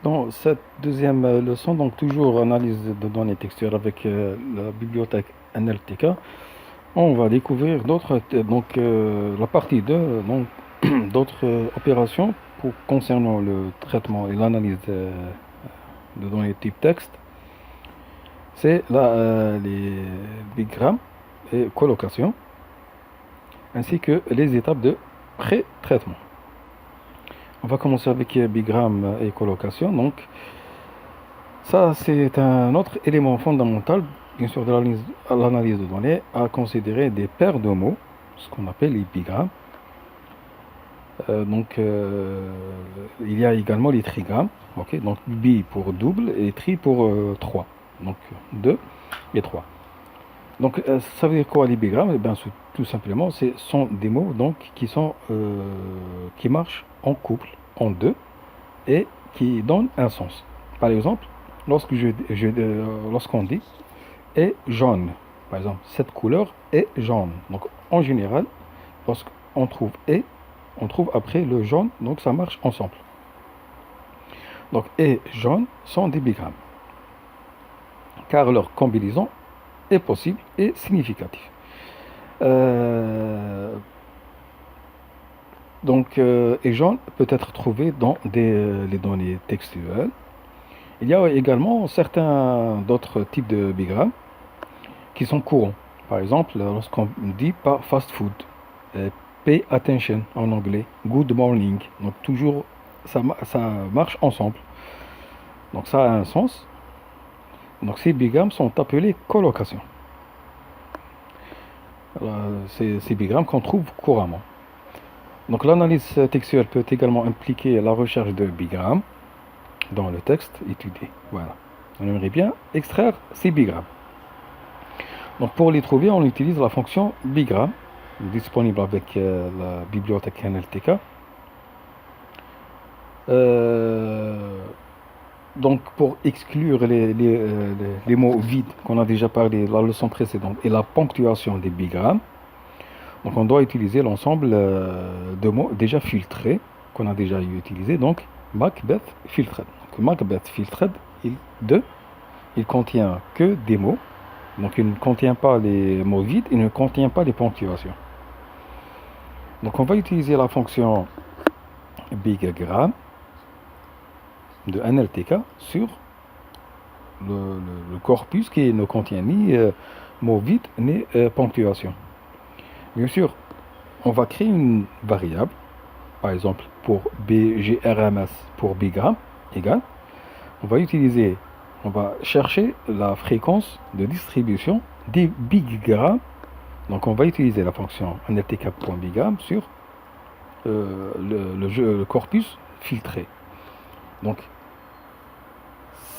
dans cette deuxième leçon, donc toujours analyse de données textuelles avec la bibliothèque NLTK, on va découvrir la partie 2, donc d'autres opérations concernant le traitement et l'analyse de données type texte. C'est les bigrammes et colocation, ainsi que les étapes de pré-traitement. On va commencer avec bigramme et colocation. Donc, ça, c'est un autre élément fondamental, bien sûr, de l'analyse de données, à considérer des paires de mots, ce qu'on appelle les bigrammes. Il y a également les trigrammes. Okay, donc, bi pour double et tri pour 3. Donc, 2 et 3. Donc, ça veut dire quoi les bigrammes? Eh bien, tout simplement, ce sont des mots donc, qui marchent en couple, en deux, et qui donnent un sens. Par exemple, lorsqu'on dit est jaune, par exemple, cette couleur est jaune. Donc, en général, lorsqu'on trouve et, on trouve après le jaune, donc ça marche ensemble. Donc, et jaune sont des bigrammes, car leur combinaison est possible et significative. Et jaune peut être trouvé dans les données textuelles. Il y a également certains d'autres types de bigrammes qui sont courants. Par exemple, lorsqu'on dit pas fast food, pay attention en anglais, good morning. Donc toujours, ça marche ensemble. Donc ça a un sens. Donc ces bigrammes sont appelés colocations. Ces bigrammes qu'on trouve couramment. Donc l'analyse textuelle peut également impliquer la recherche de bigrammes dans le texte étudié. Voilà. On aimerait bien extraire ces bigrammes. Donc pour les trouver, on utilise la fonction bigramme, disponible avec la bibliothèque NLTK. Donc pour exclure les mots vides qu'on a déjà parlé la leçon précédente et la ponctuation des bigrammes, donc on doit utiliser l'ensemble de mots déjà filtrés qu'on a déjà utilisé. Donc Macbeth filtered. Donc Macbeth filtered, il contient que des mots. Donc il ne contient pas les mots vides, il ne contient pas les ponctuations. Donc on va utiliser la fonction bigramme de NLTK sur le corpus qui ne contient ni mots vides ni ponctuation. Bien sûr, on va créer une variable, par exemple pour bgrms pour bigramme égale, on va chercher la fréquence de distribution des bigrammes. Donc on va utiliser la fonction nltk.bigramme sur le corpus filtré. Donc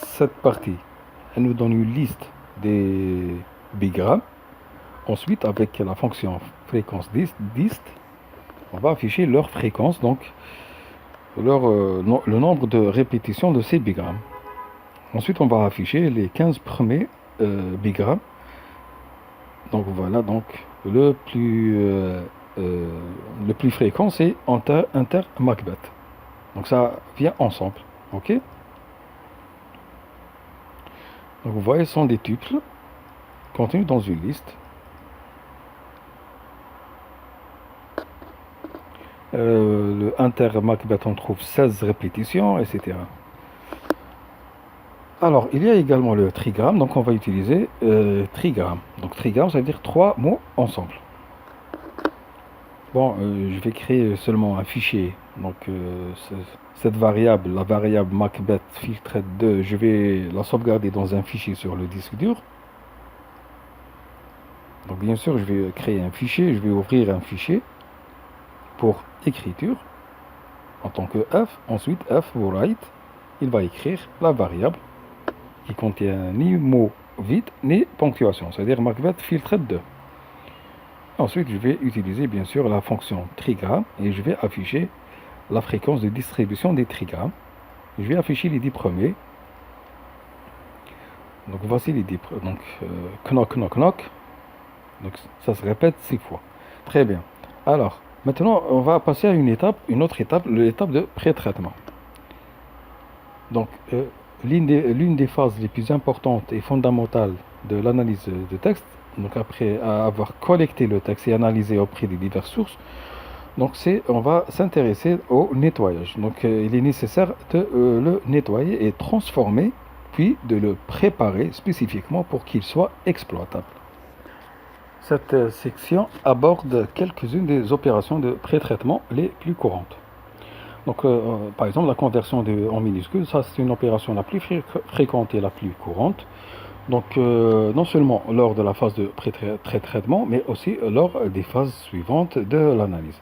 cette partie, elle nous donne une liste des bigrammes. Ensuite, avec la fonction fréquence dist, on va afficher leur fréquence, donc le nombre de répétitions de ces bigrammes. Ensuite, on va afficher les 15 premiers bigrammes. Donc voilà, donc le plus fréquent, c'est inter Macbeth. Donc ça vient ensemble, ok. Donc vous voyez, ce sont des tuples contenus dans une liste. Le inter Macbeth, on trouve 16 répétitions, etc. Alors, il y a également le trigramme, donc on va utiliser trigramme. Donc trigramme, ça veut dire 3 mots ensemble. Bon, je vais créer seulement un fichier. Donc cette variable, la variable Macbeth filtred 2, je vais la sauvegarder dans un fichier sur le disque dur. Donc bien sûr, je vais créer un fichier, je vais ouvrir un fichier pour écriture en tant que F. Ensuite, F pour write, il va écrire la variable qui contient ni mot vide ni ponctuation, c'est-à-dire Macbeth filtred 2. Ensuite, je vais utiliser bien sûr la fonction trigramme et je vais afficher la fréquence de distribution des trigrammes. Je vais afficher les 10 premiers. Donc voici les 10 premiers. Donc knock knock knock. Donc ça se répète 6 fois. Très bien. Alors maintenant, on va passer à une autre étape, l'étape de pré-traitement. Donc, l'une des phases les plus importantes et fondamentales de l'analyse de texte, donc après avoir collecté le texte et analysé auprès des diverses sources, donc on va s'intéresser au nettoyage. Donc, il est nécessaire de le nettoyer et transformer, puis de le préparer spécifiquement pour qu'il soit exploitable. Cette section aborde quelques-unes des opérations de pré-traitement les plus courantes. Donc, par exemple, la conversion en minuscules, ça c'est une opération la plus fréquente et la plus courante. Donc, non seulement lors de la phase de pré-traitement, mais aussi lors des phases suivantes de l'analyse.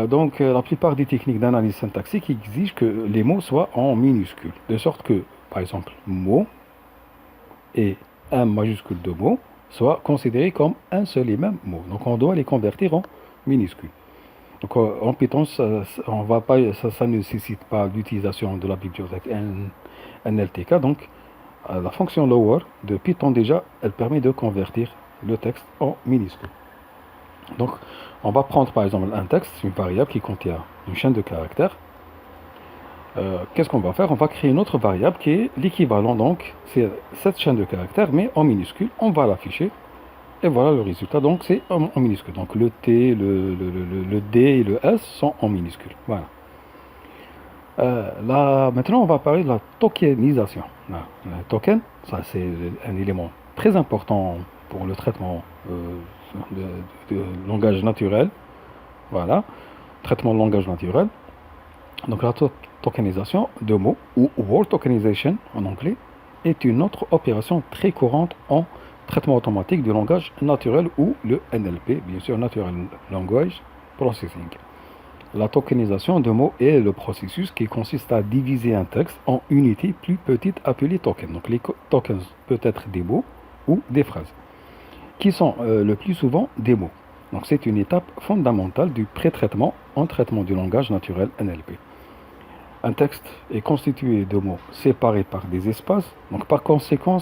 Donc, la plupart des techniques d'analyse syntaxique exigent que les mots soient en minuscules, de sorte que, par exemple, mot et un majuscule de mot soient considérés comme un seul et même mot. Donc, on doit les convertir en minuscules. Donc, en Python, ça ne nécessite pas l'utilisation de la bibliothèque NLTK. Donc, la fonction lower de Python, déjà, elle permet de convertir le texte en minuscules. Donc, on va prendre par exemple un texte, une variable qui contient une chaîne de caractères. Qu'est-ce qu'on va faire? On va créer une autre variable qui est l'équivalent, donc, c'est cette chaîne de caractères, mais en minuscules. On va l'afficher. Et voilà le résultat, donc c'est en minuscules. Donc le T, le D et le S sont en minuscules. Voilà. Là, maintenant, on va parler de la tokenisation. Le token, ça c'est un élément très important pour le traitement de langage naturel. Voilà, traitement de langage naturel. Donc la tokenisation de mots, ou word tokenization en anglais, est une autre opération très courante en traitement automatique du langage naturel ou le NLP, bien sûr, Natural Language Processing. La tokenisation de mots est le processus qui consiste à diviser un texte en unités plus petites appelées tokens. Donc les tokens peuvent être des mots ou des phrases, qui sont le plus souvent des mots. Donc c'est une étape fondamentale du pré-traitement en traitement du langage naturel NLP. Un texte est constitué de mots séparés par des espaces, donc par conséquent,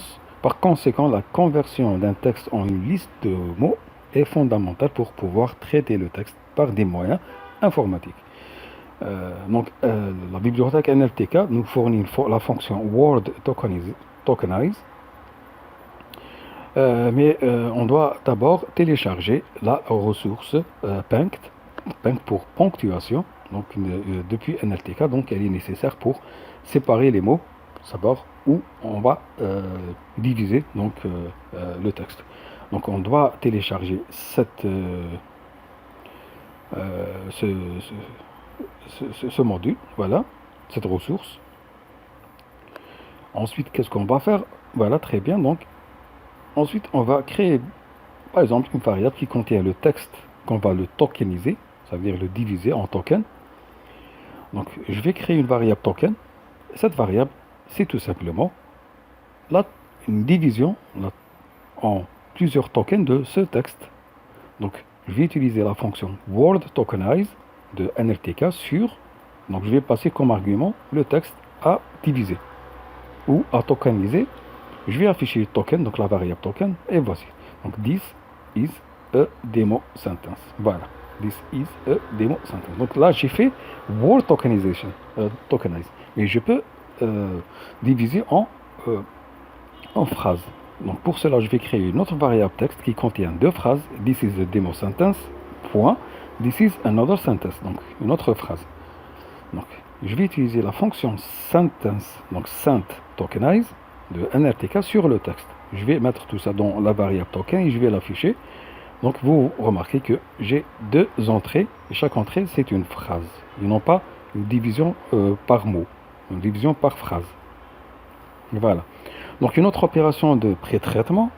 la conversion d'un texte en une liste de mots est fondamentale pour pouvoir traiter le texte par des moyens informatiques. La bibliothèque NLTK nous fournit la fonction Word Tokenize, mais on doit d'abord télécharger la ressource Punct pour ponctuation, donc depuis NLTK, donc elle est nécessaire pour séparer les mots, savoir où on va diviser donc le texte. Donc on doit télécharger ce module, voilà, cette ressource. Ensuite, qu'est-ce qu'on va faire? Voilà, très bien. Donc ensuite, on va créer, par exemple, une variable qui contient le texte qu'on va le tokeniser, ça veut dire le diviser en token. Donc, je vais créer une variable token. Cette variable, c'est tout simplement une division en plusieurs tokens de ce texte. Donc, je vais utiliser la fonction word tokenize de NLTK sur, donc je vais passer comme argument le texte à diviser ou à tokeniser. Je vais afficher le token, donc la variable token, et voici. Donc, this is a demo sentence. Voilà. This is a demo sentence. Donc là, j'ai fait word tokenization, tokenize. Mais je peux diviser en phrases. Donc pour cela, je vais créer une autre variable texte qui contient deux phrases. This is a demo sentence, point. This is another sentence, donc une autre phrase. Donc je vais utiliser la fonction sentence, donc sent tokenize de NLTK sur le texte. Je vais mettre tout ça dans la variable token et je vais l'afficher. Donc vous remarquez que j'ai deux entrées, et chaque entrée c'est une phrase. Ils n'ont pas une division par mot, une division par phrase. Voilà. Donc une autre opération de pré-traitement,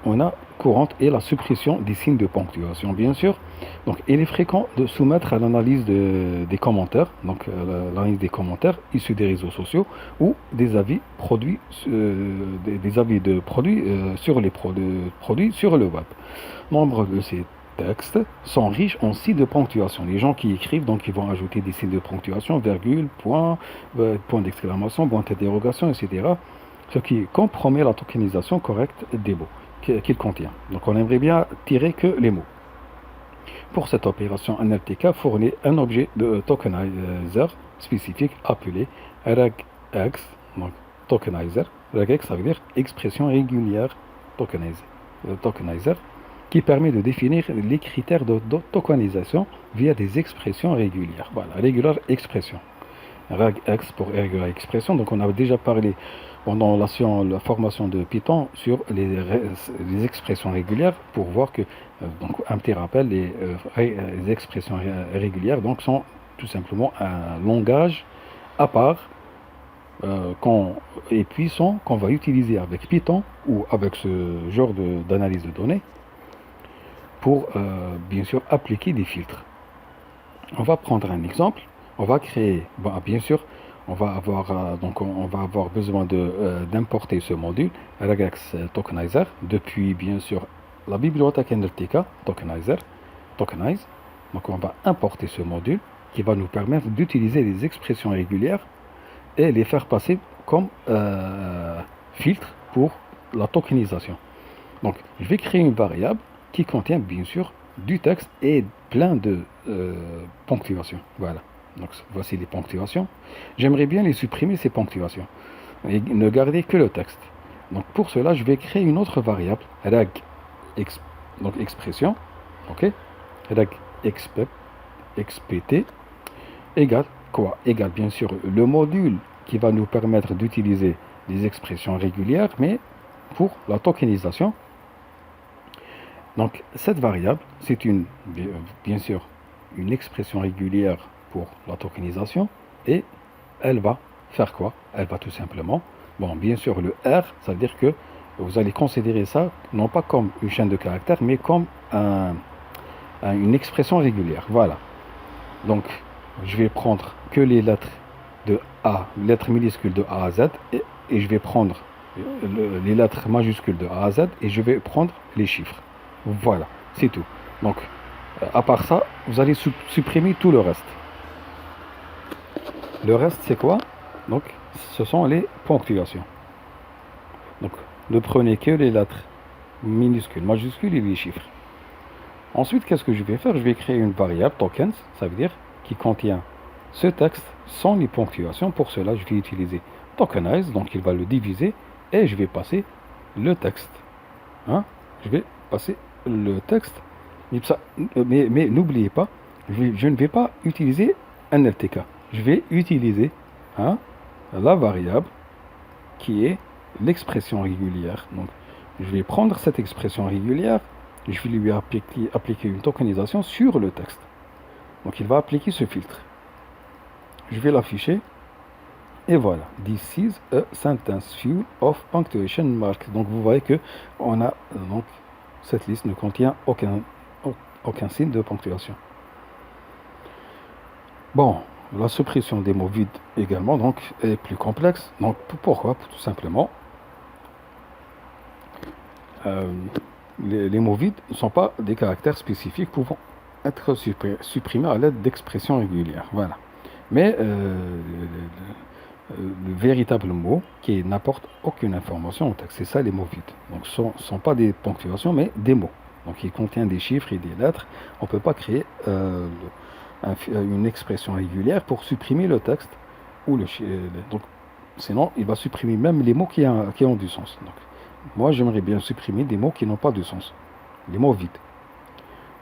courante est la suppression des signes de ponctuation, bien sûr. Donc il est fréquent de soumettre à l'analyse des commentaires, donc l'analyse des commentaires issus des réseaux sociaux ou des avis produits, des avis de produits sur les produits sur le web. Nombre de ces textes sont riches en signes de ponctuation. Les gens qui écrivent, donc ils vont ajouter des signes de ponctuation, virgule, point, point d'exclamation, point d'interrogation, etc. Ce qui compromet la tokenisation correcte des mots qu'il contient. Donc on aimerait bien tirer que les mots. Pour cette opération, NLTK fournit un objet de tokenizer spécifique appelé regex, Donc, tokenizer, regex, ça veut dire expression régulière tokenizer, qui permet de définir les critères de tokenisation via des expressions régulières. Voilà, régulière expression. Regex pour régulière expression. Donc, on a déjà parlé pendant la formation de Python sur les expressions régulières pour voir que, donc, un petit rappel, les expressions régulières donc, sont tout simplement un langage à part et puissant qu'on va utiliser avec Python ou avec ce genre d'analyse de données pour bien sûr appliquer des filtres. On va prendre un exemple. On va créer, bien sûr, on va avoir besoin d'importer ce module regex tokenizer depuis bien sûr la bibliothèque NLTK tokenize. Donc on va importer ce module qui va nous permettre d'utiliser les expressions régulières et les faire passer comme filtre pour la tokenisation. Donc je vais créer une variable qui contient bien sûr du texte et plein de ponctuations. Voilà. Donc voici les ponctuations. J'aimerais bien les supprimer, ces ponctuations, et ne garder que le texte. Donc pour cela, je vais créer une autre variable, reg donc expression, ok, reg xpt égale quoi? Égale bien sûr le module qui va nous permettre d'utiliser des expressions régulières, mais pour la tokenisation. Donc cette variable, c'est bien sûr une expression régulière pour la tokenisation, et elle va faire quoi? Elle va tout simplement, bien sûr le R, ça veut dire que vous allez considérer ça non pas comme une chaîne de caractères, mais comme une expression régulière. Voilà. Donc je vais prendre que les lettres de A, lettres minuscules de A à Z, et je vais prendre les lettres majuscules de A à Z, et je vais prendre les chiffres. Voilà, c'est tout. Donc, à part ça, vous allez supprimer tout le reste. Le reste, c'est quoi? Donc, ce sont les ponctuations. Donc, ne prenez que les lettres minuscules, majuscules et les chiffres. Ensuite, qu'est-ce que je vais faire? Je vais créer une variable tokens, ça veut dire qui contient ce texte sans les ponctuations. Pour cela, je vais utiliser tokenize, donc il va le diviser, et je vais passer le texte. Je vais passer le texte, mais n'oubliez pas, je ne vais pas utiliser un LTK. Je vais utiliser la variable qui est l'expression régulière. Donc, je vais prendre cette expression régulière, je vais lui appliquer une tokenisation sur le texte. Donc, il va appliquer ce filtre. Je vais l'afficher. Et voilà, this is a sentence full of punctuation marks. Donc, vous voyez que on a donc cette liste ne contient aucun signe de ponctuation. Bon, la suppression des mots vides également donc est plus complexe. Donc pourquoi? Tout simplement, les mots vides ne sont pas des caractères spécifiques pouvant être supprimés à l'aide d'expressions régulières. Voilà. Mais le véritable mot qui n'apporte aucune information au texte, c'est ça les mots vides. Donc ce ne sont pas des ponctuations, mais des mots. Donc il contient des chiffres et des lettres. On ne peut pas créer une expression régulière pour supprimer le texte ou donc sinon il va supprimer même les mots qui ont du sens. Donc moi j'aimerais bien supprimer des mots qui n'ont pas de sens, les mots vides.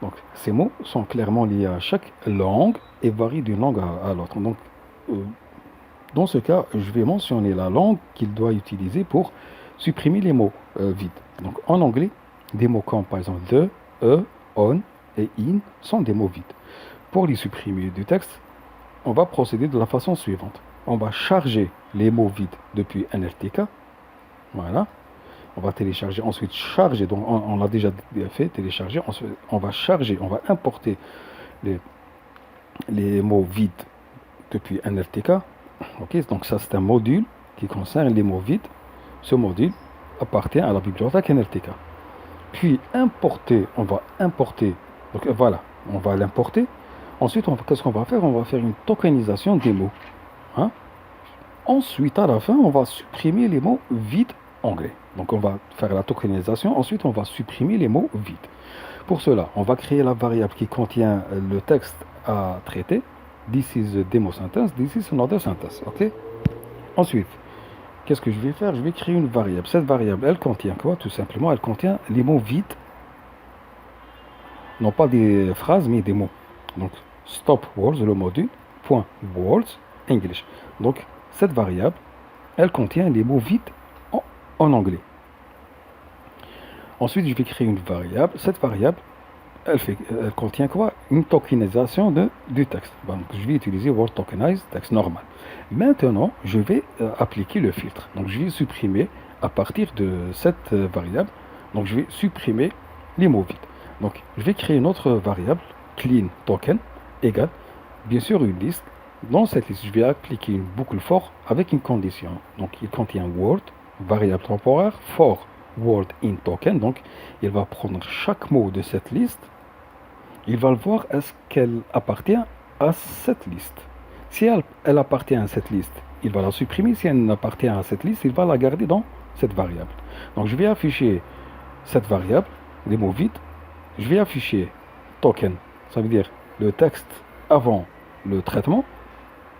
Donc ces mots sont clairement liés à chaque langue et varient d'une langue à l'autre. Donc dans ce cas, je vais mentionner la langue qu'il doit utiliser pour supprimer les mots vides. Donc en anglais, des mots comme par exemple the, on et in sont des mots vides. Pour les supprimer du texte, on va procéder de la façon suivante. On va charger les mots vides depuis NLTK. Voilà. On va télécharger, ensuite charger. Donc on l'a déjà fait, télécharger. Ensuite, on va charger, on va importer les mots vides depuis NLTK. Ok, donc ça c'est un module qui concerne les mots vides. Ce module appartient à la bibliothèque NLTK. Puis importer, on va importer. Donc voilà, on va l'importer. Ensuite, qu'est-ce qu'on va faire? On va faire une tokenisation des mots. Ensuite, à la fin, on va supprimer les mots vides anglais. Donc on va faire la tokenisation. Ensuite, on va supprimer les mots vides. Pour cela, on va créer la variable qui contient le texte à traiter. This is a demo sentence, this is another sentence. Ok. Ensuite, qu'est-ce que je vais faire? Je vais créer une variable. Cette variable, elle contient quoi? Tout simplement, elle contient les mots vides, non pas des phrases, mais des mots. Donc, stop words, le module, point words, English. Donc, cette variable, elle contient les mots vides en anglais. Ensuite, je vais créer une variable. Cette variable, elle contient quoi? Une tokenisation du texte. Donc, je vais utiliser Word Tokenize, texte normal. Maintenant, je vais appliquer le filtre. Donc, je vais supprimer à partir de cette variable. Donc, je vais supprimer les mots vides. Donc, je vais créer une autre variable, clean token, égale, bien sûr, une liste. Dans cette liste, je vais appliquer une boucle for avec une condition. Donc, il contient Word, variable temporaire, for Word in token. Donc, il va prendre chaque mot de cette liste. Il va le voir, est-ce qu'elle appartient à cette liste. Si elle appartient à cette liste, il va la supprimer. Si elle appartient à cette liste, il va la garder dans cette variable. Donc, je vais afficher cette variable, les mots vides. Je vais afficher token, ça veut dire le texte avant le traitement.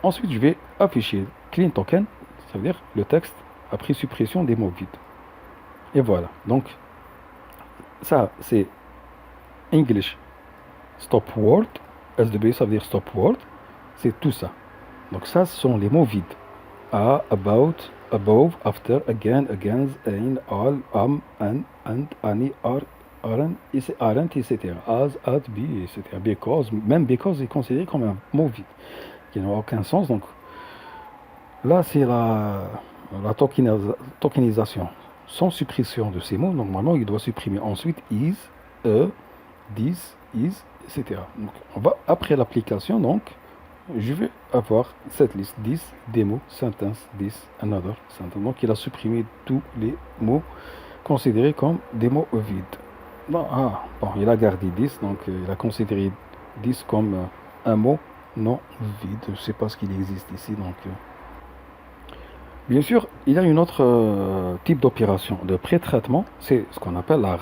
Ensuite, je vais afficher clean token, ça veut dire le texte après suppression des mots vides. Et voilà. Donc, ça, c'est English stop word. SW, ça veut dire stop word. C'est tout ça. Donc, ça, ce sont les mots vides. About, above, after, again, against, in, all, and, any, are, aren't, etc. As, at, be, etc. Because, même because est considéré comme un mot vide qui n'a aucun sens. Donc, là, c'est la tokenisation. Sans suppression de ces mots, normalement, il doit supprimer ensuite is, this, is, etc. Donc, on va, après l'application, donc, je vais avoir cette liste 10 démo, sentence, 10, another, sentence. Donc, il a supprimé tous les mots considérés comme des mots vides. Bon, il a gardé 10, donc il a considéré 10 comme un mot non vide. Je ne sais pas ce qu'il existe ici, donc... Bien sûr, il y a une autre type d'opération de pré-traitement, c'est ce qu'on appelle la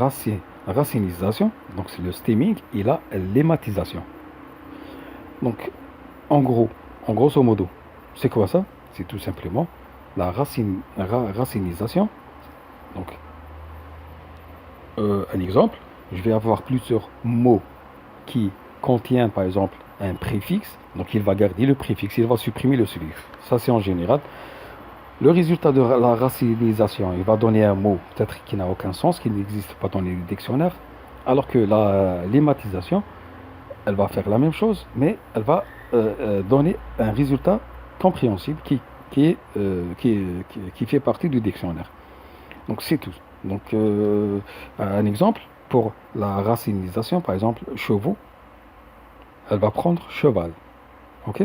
racinisation, donc c'est le stemming et la lemmatisation. Donc, en grosso modo, c'est quoi ça? C'est tout simplement la racinisation. Donc, un exemple, je vais avoir plusieurs mots qui contiennent par exemple un préfixe, donc il va garder le préfixe, il va supprimer le suffixe. Ça, c'est en général. Le résultat de la racinisation, il va donner un mot peut-être qui n'a aucun sens, qui n'existe pas dans les dictionnaires, alors que la lemmatisation, elle va faire la même chose, mais elle va donner un résultat compréhensible qui fait partie du dictionnaire. Donc c'est tout. Donc un exemple pour la racinisation, par exemple chevaux, elle va prendre cheval. Ok?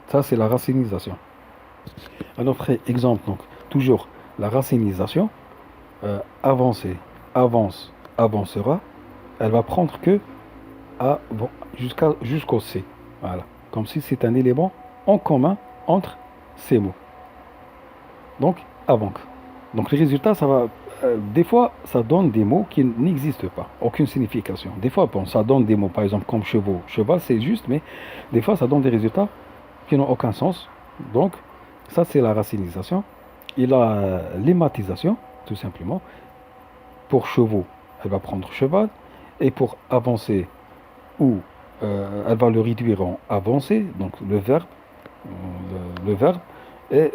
Ça c'est la racinisation. Un autre exemple, donc toujours la racinisation, avancer, avance, avancera, elle va prendre que jusqu'au C. Voilà. Comme si c'est un élément en commun entre ces mots. Donc, avant. Donc, le résultat, ça va. Des fois, ça donne des mots qui n'existent pas, aucune signification. Des fois, bon, ça donne des mots, par exemple, comme chevaux. Cheval, c'est juste, mais des fois, ça donne des résultats qui n'ont aucun sens. Donc, ça, c'est la racinisation. Et la lemmatisation, tout simplement. Pour chevaux, elle va prendre cheval. Et pour avancer, ou elle va le réduire en avancer, donc le verbe, et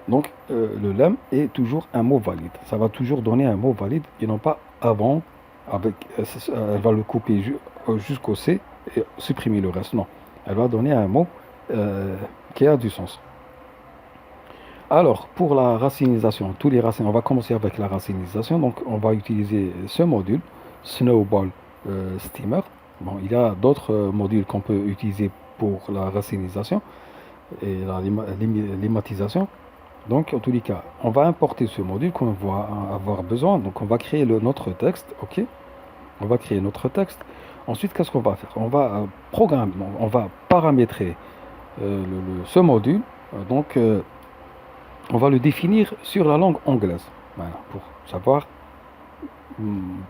donc le lemme est toujours un mot valide. Ça va toujours donner un mot valide et non pas avant, elle va le couper jusqu'au C et supprimer le reste. Non, elle va donner un mot qui a du sens. Alors, pour la racinisation, tous les racines, on va commencer avec la racinisation. Donc, on va utiliser ce module, Snowball Steamer. Bon, il y a d'autres modules qu'on peut utiliser pour la racinisation et la lemmatisation. Donc, en tous les cas, on va importer ce module qu'on va avoir besoin. Donc, on va créer notre texte, ok? On va créer notre texte. Ensuite, qu'est-ce qu'on va faire? On va programmer, on va paramétrer ce module. Donc, on va le définir sur la langue anglaise. Voilà, pour savoir,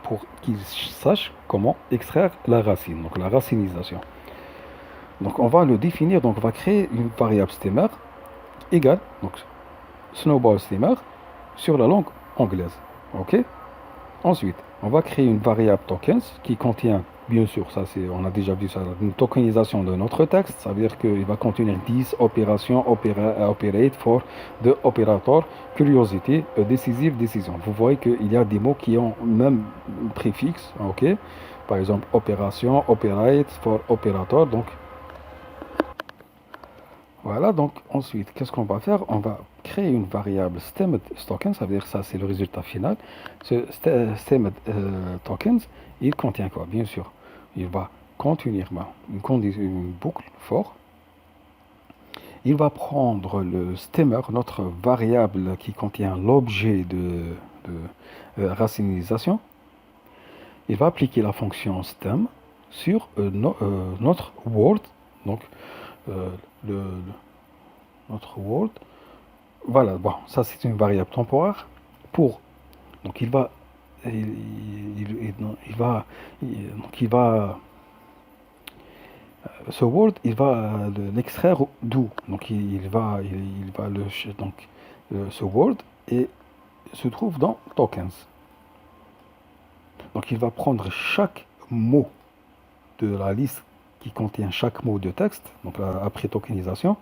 pour qu'il sache comment extraire la racine, donc la racinisation. Donc, on va le définir, donc on va créer une variable stemmer égale, donc snowball steamer, sur la langue anglaise. OK? Ensuite, on va créer une variable tokens qui contient, bien sûr, ça c'est, on a déjà vu ça, une tokenisation de notre texte. Ça veut dire qu'il va contenir 10 opérations, operate for, de opérateur, curiosity, décisive, décision. Vous voyez qu'il y a des mots qui ont même préfixe, ok? Par exemple, opération, operate for opérateur. Donc, voilà, donc ensuite, qu'est-ce qu'on va faire? On va créer une variable stemmed token, ça veut dire ça, c'est le résultat final. Ce stemmed tokens, il contient quoi? Bien sûr, il va contenir une boucle for. Il va prendre le stemmer, notre variable qui contient l'objet de racinisation. Il va appliquer la fonction stem sur notre word, donc euh, le, notre word. Voilà, bon, ça c'est une variable temporaire pour. Donc il va, il va, donc il va, ce word, il va l'extraire d'où? Donc il va donc ce word et se trouve dans tokens. Donc il va prendre chaque mot de la liste qui contient chaque mot de texte, donc après tokenisation,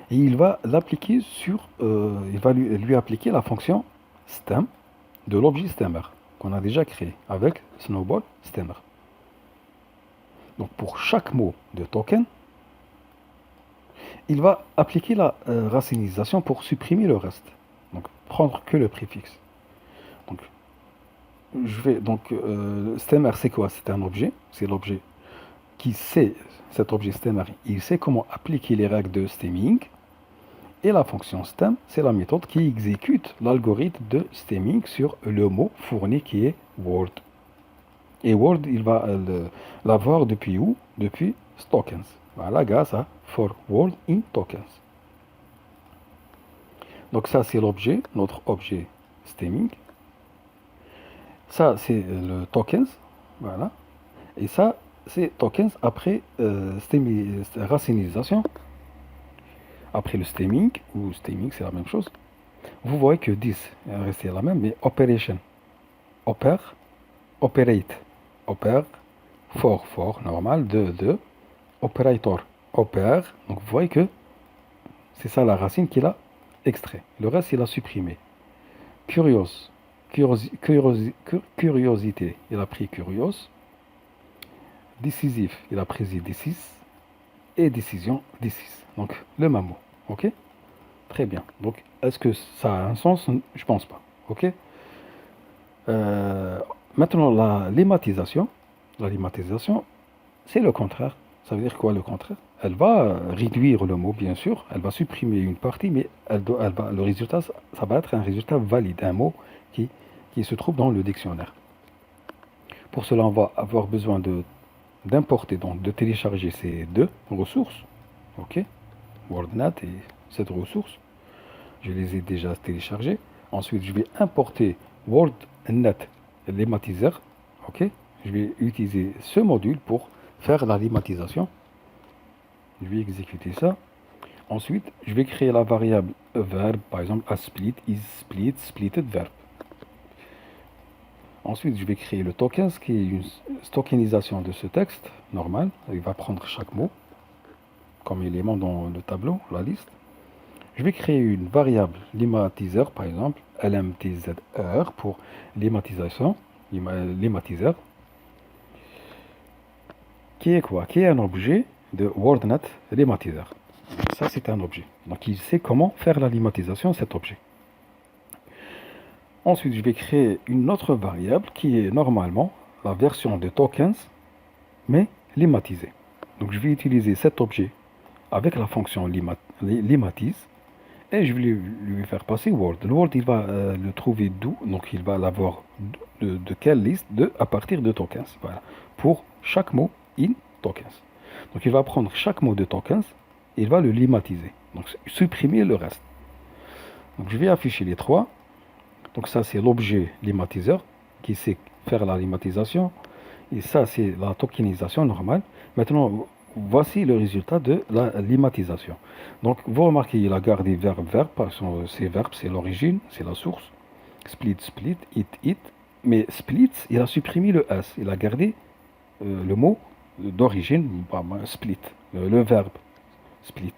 et il va l'appliquer il va lui appliquer la fonction stem de l'objet stemmer qu'on a déjà créé avec snowball stemmer. Donc pour chaque mot de token, il va appliquer la racinisation pour supprimer le reste. Donc prendre que le préfixe. Donc stemmer c'est quoi? C'est un objet, c'est l'objet qui sait, cet objet stemmer, il sait comment appliquer les règles de stemming. Et la fonction stem, c'est la méthode qui exécute l'algorithme de stemming sur le mot fourni qui est word. Et word, il va l'avoir depuis où? Depuis tokens. Voilà, grâce à for word in tokens. Donc ça, c'est l'objet, notre objet stemming. Ça, c'est le tokens. Voilà. Et ça, c'est tokens après racinisation. Après le stemming, ou stemming, c'est la même chose. Vous voyez que 10 est resté la même, mais operation, operate, for, normal, de, operator, opère. Donc vous voyez que c'est ça la racine qu'il a extrait. Le reste, il a supprimé. Curiosité, il a pris curios. Décisif, il a pris décis. Et décision, décis. Donc le même mot. Ok? Très bien. Donc, est-ce que ça a un sens? Je pense pas. OK? Euh, Maintenant, la lématisation. La lématisation, c'est le contraire. Ça veut dire quoi le contraire? Elle va réduire le mot, bien sûr. Elle va supprimer une partie, mais le résultat, ça va être un résultat valide. Un mot qui se trouve dans le dictionnaire. Pour cela, on va avoir besoin d'importer, donc de télécharger ces deux ressources. OK? WordNet et cette ressource. Je les ai déjà téléchargés. Ensuite, je vais importer WordNet lématiseur. OK? Je vais utiliser ce module pour faire la lématisation. Je vais exécuter ça. Ensuite, je vais créer la variable verb, par exemple, a split, is split, splitted verb. Ensuite, je vais créer le token, qui est une tokenisation de ce texte normal. Il va prendre chaque mot comme élément dans le tableau, la liste. Je vais créer une variable lématiseur, par exemple, lmtzer pour lématisation, lématiseur, qui est quoi? Qui est un objet de WordNet lématiseur. Ça, c'est un objet. Donc, il sait comment faire la lématisation, cet objet. Ensuite, je vais créer une autre variable qui est normalement la version de tokens, mais lématisée. Donc, je vais utiliser cet objet avec la fonction lématise. Et je vais lui faire passer Word. Le Word, il va le trouver d'où? Donc, il va l'avoir de quelle liste? À partir de tokens. Voilà. Pour chaque mot in tokens. Donc, il va prendre chaque mot de tokens et il va le lématiser. Donc, supprimer le reste. Donc, je vais afficher les trois. Donc, ça, c'est l'objet lématiseur qui sait faire la lématisation. Et ça, c'est la tokenisation normale. Maintenant, voici le résultat de la limmatisation. Donc, vous remarquez, il a gardé verbe, parce que c'est verbe, c'est l'origine, c'est la source. Split, split, it. Mais split, il a supprimé le S. Il a gardé le mot d'origine, split, le verbe split.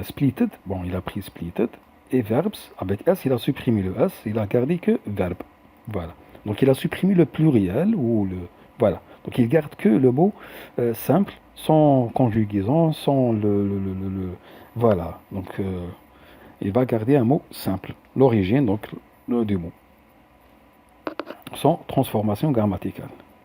Splitted, bon, il a pris splitted. Et verbs, avec S, il a supprimé le S. Il a gardé que verbe. Voilà. Donc, il a supprimé le pluriel ou le... Voilà. Donc, il garde que le mot simple, sans conjugaison, sans voilà. Donc, il va garder un mot simple. L'origine, donc, du mot. Sans transformation grammaticale.